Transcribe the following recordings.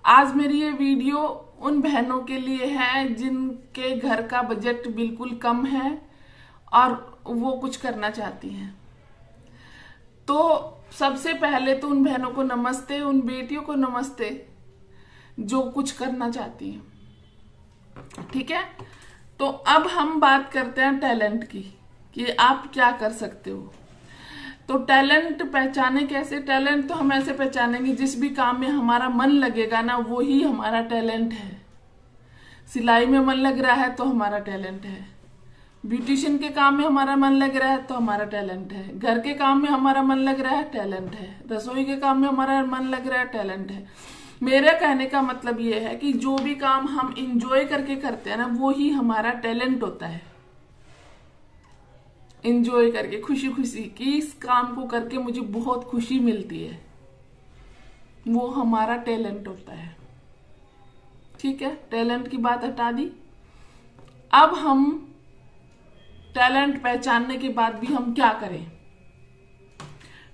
आज मेरी ये वीडियो उन बहनों के लिए है जिनके घर का बजट बिल्कुल कम है और वो कुछ करना चाहती हैं। तो सबसे पहले तो उन बहनों को नमस्ते, उन बेटियों को नमस्ते जो कुछ करना चाहती हैं। ठीक है, तो अब हम बात करते हैं टैलेंट की कि आप क्या कर सकते हो। तो टैलेंट पहचाने कैसे? टैलेंट तो हम ऐसे पहचानेंगे, जिस भी काम में हमारा मन लगेगा ना वो ही हमारा टैलेंट है। सिलाई में मन लग रहा है तो हमारा टैलेंट है, ब्यूटिशियन के काम में हमारा मन लग रहा है तो हमारा टैलेंट है, घर के काम में हमारा मन लग रहा है टैलेंट है, रसोई के काम में हमारा मन लग रहा है टैलेंट है। मेरे कहने का मतलब ये है कि जो भी काम हम इंजॉय करके करते हैं ना वो ही हमारा टैलेंट होता है। इंजॉय करके खुशी खुशी कि इस काम को करके मुझे बहुत खुशी मिलती है, वो हमारा टैलेंट होता है। ठीक है, टैलेंट की बात हटा दी। अब हम टैलेंट पहचानने के बाद भी हम क्या करें?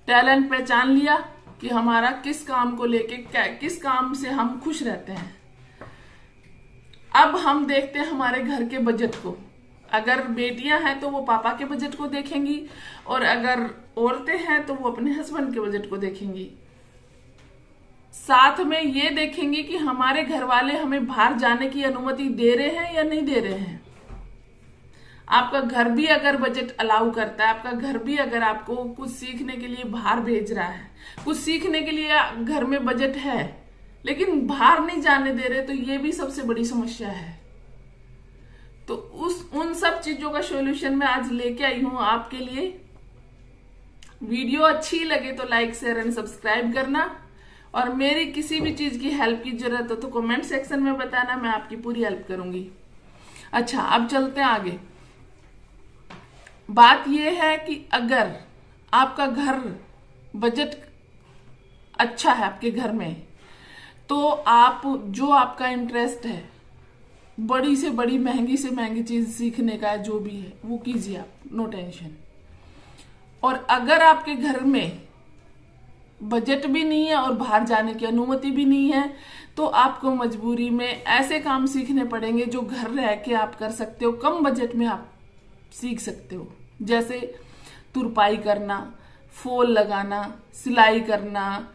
टैलेंट पहचान लिया कि हमारा किस काम को लेके किस काम से हम खुश रहते हैं। अब हम देखते हैं हमारे घर के बजट को। अगर बेटियां हैं तो वो पापा के बजट को देखेंगी, और अगर औरतें हैं तो वो अपने हस्बैंड के बजट को देखेंगी। साथ में ये देखेंगी कि हमारे घर वाले हमें बाहर जाने की अनुमति दे रहे हैं या नहीं दे रहे हैं। आपका घर भी अगर बजट अलाउ करता है, आपका घर भी अगर आपको कुछ सीखने के लिए बाहर भेज रहा है, कुछ सीखने के लिए घर में बजट है लेकिन बाहर नहीं जाने दे रहे, तो ये भी सबसे बड़ी समस्या है। तो उन सब चीजों का सॉल्यूशन मैं आज लेके आई हूं आपके लिए। वीडियो अच्छी लगे तो लाइक, शेयर एंड सब्सक्राइब करना, और मेरी किसी भी चीज की हेल्प की जरूरत हो तो कमेंट सेक्शन में बताना, मैं आपकी पूरी हेल्प करूंगी। अच्छा, अब चलते हैं आगे। बात यह है कि अगर आपका घर बजट अच्छा है आपके घर में, तो आप जो आपका इंटरेस्ट है, बड़ी से बड़ी महंगी से महंगी चीज सीखने का जो भी है वो कीजिए आप, नो टेंशन। और अगर आपके घर में बजट भी नहीं है और बाहर जाने की अनुमति भी नहीं है, तो आपको मजबूरी में ऐसे काम सीखने पड़ेंगे जो घर रह के आप कर सकते हो, कम बजट में आप सीख सकते हो। जैसे तुरपाई करना, फॉल लगाना, सिलाई करना,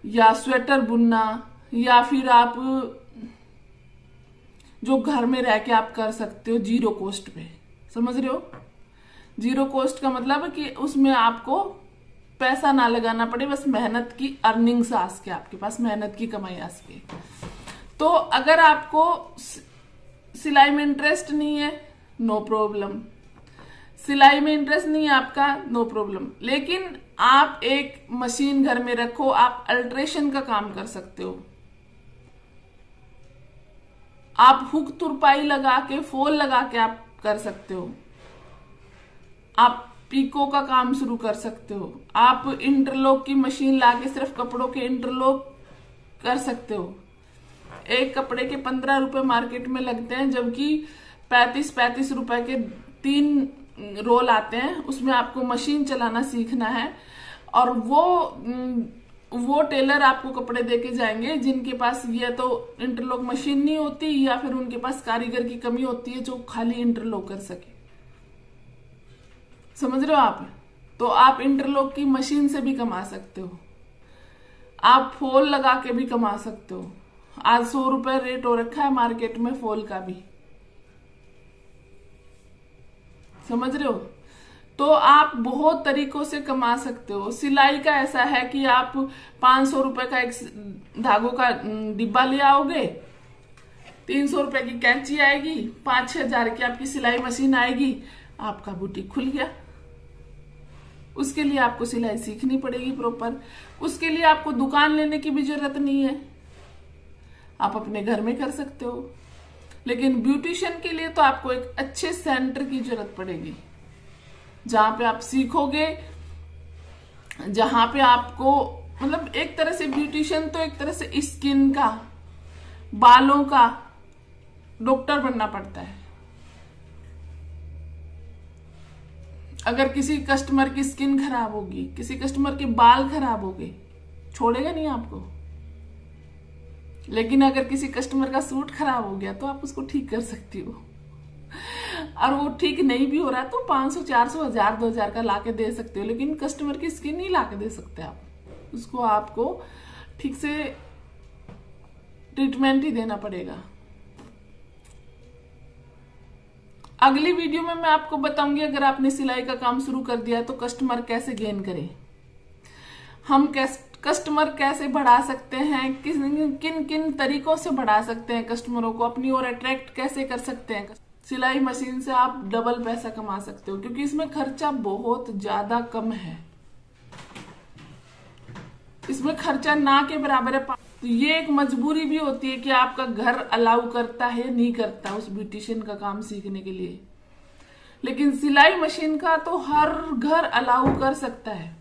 या स्वेटर बुनना, या फिर आप जो घर में रह के आप कर सकते हो जीरो कॉस्ट पे। समझ रहे हो? जीरो कॉस्ट का मतलब है कि उसमें आपको पैसा ना लगाना पड़े, बस मेहनत की अर्निंग्स आ सके, आपके पास मेहनत की कमाई आ सके। तो अगर आपको सिलाई में इंटरेस्ट नहीं है, नो प्रॉब्लम। सिलाई में इंटरेस्ट नहीं है आपका, नो प्रॉब्लम। लेकिन आप एक मशीन घर में रखो, आप अल्ट्रेशन का काम कर सकते हो। आप हुक तुरपाई लगा के, फॉल लगा के आप कर सकते हो। आप पीको का काम शुरू कर सकते हो। आप इंटरलॉक की मशीन लाके सिर्फ कपड़ों के इंटरलॉक कर सकते हो। एक कपड़े के 15 रुपए मार्केट में लगते हैं, जबकि 35 रुपए के 3 रोल आते हैं। उसमें आपको मशीन चलाना सीखना है, और वो टेलर आपको कपड़े देके जाएंगे जिनके पास या तो इंटरलॉक मशीन नहीं होती, या फिर उनके पास कारीगर की कमी होती है जो खाली इंटरलॉक कर सके। समझ रहे हो आप? तो आप इंटरलॉक की मशीन से भी कमा सकते हो, आप फॉल लगा के भी कमा सकते हो। आज 100 रुपए रेट हो रखा है मार्केट में फॉल का भी। समझ रहे हो? तो आप बहुत तरीकों से कमा सकते हो। सिलाई का ऐसा है कि आप 500 रुपए का एक धागों का डिब्बा ले आओगे, 300 रुपए की कैंची आएगी, 5-6 हजार की आपकी सिलाई मशीन आएगी, आपका बुटीक खुल गया। उसके लिए आपको सिलाई सीखनी पड़ेगी प्रॉपर। उसके लिए आपको दुकान लेने की भी जरूरत नहीं है, आप अपने घर में कर सकते हो। लेकिन ब्यूटिशियन के लिए तो आपको एक अच्छे सेंटर की जरूरत पड़ेगी, जहां पे आप सीखोगे, जहां पे आपको मतलब एक तरह से ब्यूटिशियन तो एक तरह से स्किन का, बालों का डॉक्टर बनना पड़ता है। अगर किसी कस्टमर की स्किन खराब होगी, किसी कस्टमर के बाल खराब हो गए, छोड़ेगा नहीं आपको। लेकिन अगर किसी कस्टमर का सूट खराब हो गया तो आप उसको ठीक कर सकती हो, और वो ठीक नहीं भी हो रहा तो 500, 400, 1000, 2000 का लाके दे सकते हो, लेकिन कस्टमर की स्किन नहीं लाके दे सकते आप। उसको आपको ठीक से ट्रीटमेंट ही देना पड़ेगा। अगली वीडियो में मैं आपको बताऊंगी अगर आपने सिलाई का काम शुरू कर दिया तो कस्टमर कैसे गेन करें, हम कस्टमर कैसे बढ़ा सकते हैं, किन किन तरीकों से बढ़ा सकते हैं कस्टमरों को, अपनी ओर अट्रैक्ट कैसे कर सकते हैं। सिलाई मशीन से आप डबल पैसा कमा सकते हो क्योंकि इसमें खर्चा बहुत ज्यादा कम है, इसमें खर्चा ना के बराबर है। तो ये एक मजबूरी भी होती है कि आपका घर अलाउ करता है नहीं करता उस ब्यूटिशियन का काम सीखने के लिए, लेकिन सिलाई मशीन का तो हर घर अलाउ कर सकता है।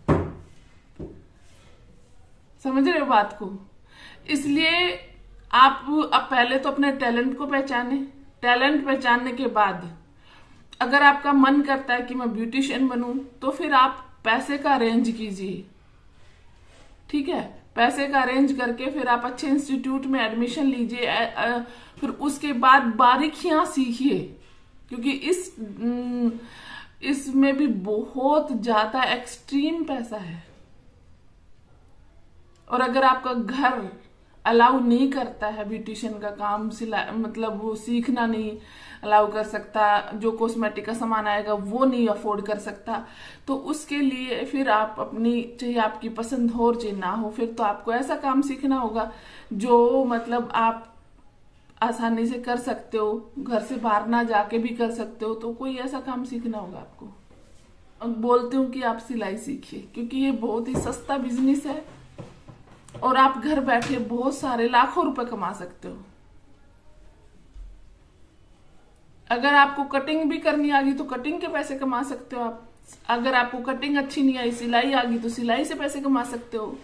समझ रहे हो बात को? इसलिए आप अब पहले तो अपने टैलेंट को पहचाने, टैलेंट पहचानने के बाद अगर आपका मन करता है कि मैं ब्यूटिशियन बनूं तो फिर आप पैसे का अरेंज कीजिए, ठीक है। पैसे का अरेंज करके फिर आप अच्छे इंस्टीट्यूट में एडमिशन लीजिए, फिर उसके बाद बारीकियां सीखिए, क्योंकि इसमें भी बहुत ज्यादा एक्सट्रीम पैसा है। और अगर आपका घर अलाउ नहीं करता है ब्यूटिशियन का काम, सिलाई मतलब वो सीखना नहीं अलाउ कर सकता, जो कॉस्मेटिक का सामान आएगा वो नहीं अफोर्ड कर सकता, तो उसके लिए फिर आप अपनी, चाहे आपकी पसंद हो चाहे ना हो, फिर तो आपको ऐसा काम सीखना होगा जो मतलब आप आसानी से कर सकते हो, घर से बाहर ना जाके भी कर सकते हो, तो कोई ऐसा काम सीखना होगा आपको। अब बोलती हूँ कि आप सिलाई सीखिए क्योंकि ये बहुत ही सस्ता बिजनेस है और आप घर बैठे बहुत सारे लाखों रुपए कमा सकते हो। अगर आपको कटिंग भी करनी आ गई तो कटिंग के पैसे कमा सकते हो आप। अगर आपको कटिंग अच्छी नहीं आई, सिलाई आ गई, तो सिलाई से पैसे कमा सकते हो।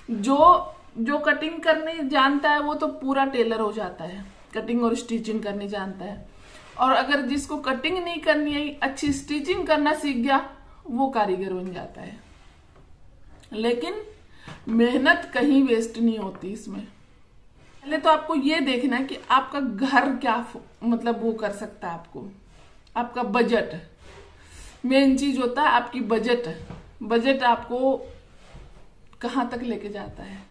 जो कटिंग करने जानता है वो तो पूरा टेलर हो जाता है, कटिंग और स्टिचिंग करनी जानता है। और अगर जिसको कटिंग नहीं करनी आई, अच्छी स्टिचिंग करना सीख गया, वो कारीगर बन जाता है। लेकिन मेहनत कहीं वेस्ट नहीं होती इसमें। पहले तो आपको ये देखना है कि आपका घर क्या मतलब वो कर सकता है आपको, आपका बजट मेन चीज होता है। आपकी बजट आपको कहाँ तक लेके जाता है।